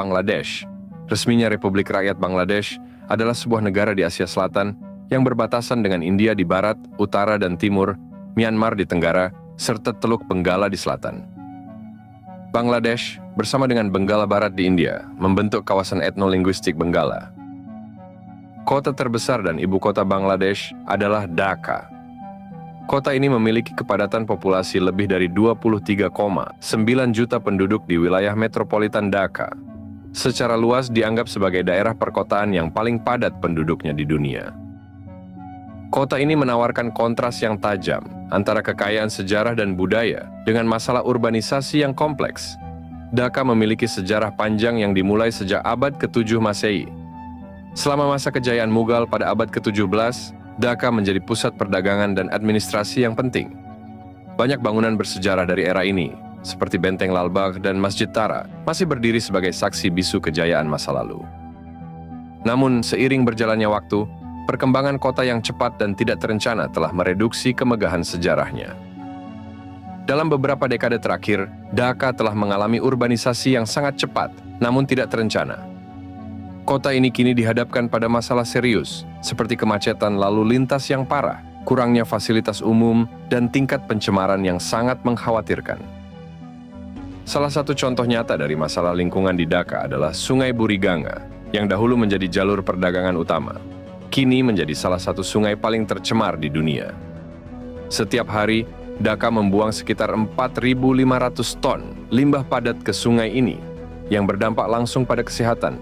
Bangladesh. Resminya Republik Rakyat Bangladesh adalah sebuah negara di Asia Selatan yang berbatasan dengan India di barat, utara, dan timur, Myanmar di tenggara, serta Teluk Benggala di selatan. Bangladesh, bersama dengan Benggala Barat di India, membentuk kawasan etnolinguistik Benggala. Kota terbesar dan ibu kota Bangladesh adalah Dhaka. Kota ini memiliki kepadatan populasi lebih dari 23,9 juta penduduk di wilayah metropolitan Dhaka. Secara luas dianggap sebagai daerah perkotaan yang paling padat penduduknya di dunia. Kota ini menawarkan kontras yang tajam antara kekayaan sejarah dan budaya dengan masalah urbanisasi yang kompleks. Dhaka memiliki sejarah panjang yang dimulai sejak abad ke-7 Masehi. Selama masa kejayaan Mughal pada abad ke-17, Dhaka menjadi pusat perdagangan dan administrasi yang penting. Banyak bangunan bersejarah dari era ini, seperti Benteng Lal Bagh dan Masjid Tara, masih berdiri sebagai saksi bisu kejayaan masa lalu. Namun, seiring berjalannya waktu, perkembangan kota yang cepat dan tidak terencana telah mereduksi kemegahan sejarahnya. Dalam beberapa dekade terakhir, Dhaka telah mengalami urbanisasi yang sangat cepat, namun tidak terencana. Kota ini kini dihadapkan pada masalah serius, seperti kemacetan lalu lintas yang parah, kurangnya fasilitas umum, dan tingkat pencemaran yang sangat mengkhawatirkan. Salah satu contoh nyata dari masalah lingkungan di Dhaka adalah Sungai Buriganga, yang dahulu menjadi jalur perdagangan utama. Kini menjadi salah satu sungai paling tercemar di dunia. Setiap hari, Dhaka membuang sekitar 4.500 ton limbah padat ke sungai ini, yang berdampak langsung pada kesehatan.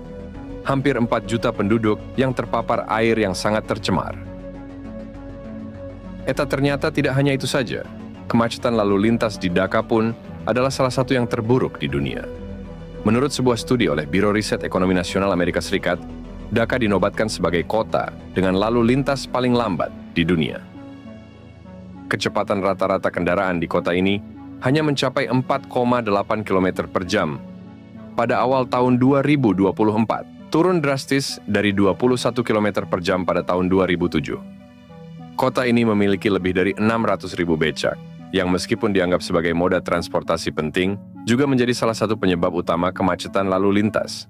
Hampir 4 juta penduduk yang terpapar air yang sangat tercemar. Ternyata tidak hanya itu saja. Kemacetan lalu lintas di Dhaka pun adalah salah satu yang terburuk di dunia. Menurut sebuah studi oleh Biro Riset Ekonomi Nasional Amerika Serikat, Dhaka dinobatkan sebagai kota dengan lalu lintas paling lambat di dunia. Kecepatan rata-rata kendaraan di kota ini hanya mencapai 4,8 km per jam. Pada awal tahun 2024, turun drastis dari 21 km per jam pada tahun 2007. Kota ini memiliki lebih dari 600.000 becak, yang meskipun dianggap sebagai moda transportasi penting, juga menjadi salah satu penyebab utama kemacetan lalu lintas.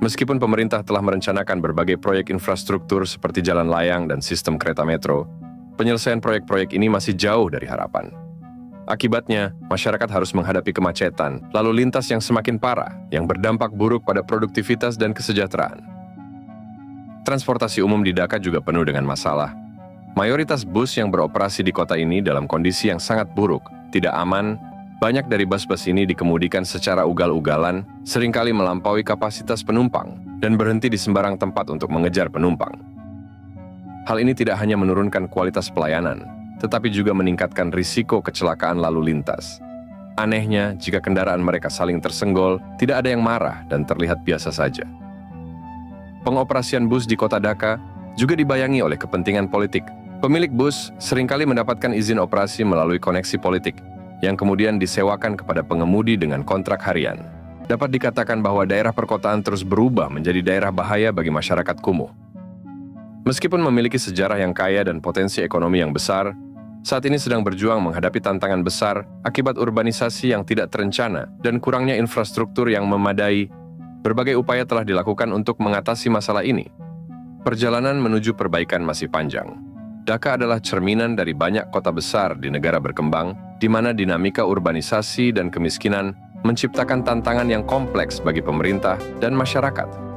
Meskipun pemerintah telah merencanakan berbagai proyek infrastruktur seperti jalan layang dan sistem kereta metro, penyelesaian proyek-proyek ini masih jauh dari harapan. Akibatnya, masyarakat harus menghadapi kemacetan, lalu lintas yang semakin parah, yang berdampak buruk pada produktivitas dan kesejahteraan. Transportasi umum di Dhaka juga penuh dengan masalah. Mayoritas bus yang beroperasi di kota ini dalam kondisi yang sangat buruk, tidak aman. Banyak dari bus-bus ini dikemudikan secara ugal-ugalan, seringkali melampaui kapasitas penumpang, dan berhenti di sembarang tempat untuk mengejar penumpang. Hal ini tidak hanya menurunkan kualitas pelayanan, tetapi juga meningkatkan risiko kecelakaan lalu lintas. Anehnya, jika kendaraan mereka saling tersenggol, tidak ada yang marah dan terlihat biasa saja. Pengoperasian bus di kota Dhaka juga dibayangi oleh kepentingan politik. Pemilik bus seringkali mendapatkan izin operasi melalui koneksi politik, yang kemudian disewakan kepada pengemudi dengan kontrak harian. Dapat dikatakan bahwa daerah perkotaan terus berubah menjadi daerah bahaya bagi masyarakat kumuh. Meskipun memiliki sejarah yang kaya dan potensi ekonomi yang besar, saat ini sedang berjuang menghadapi tantangan besar akibat urbanisasi yang tidak terencana dan kurangnya infrastruktur yang memadai. Berbagai upaya telah dilakukan untuk mengatasi masalah ini. Perjalanan menuju perbaikan masih panjang. Dhaka adalah cerminan dari banyak kota besar di negara berkembang, di mana dinamika urbanisasi dan kemiskinan menciptakan tantangan yang kompleks bagi pemerintah dan masyarakat.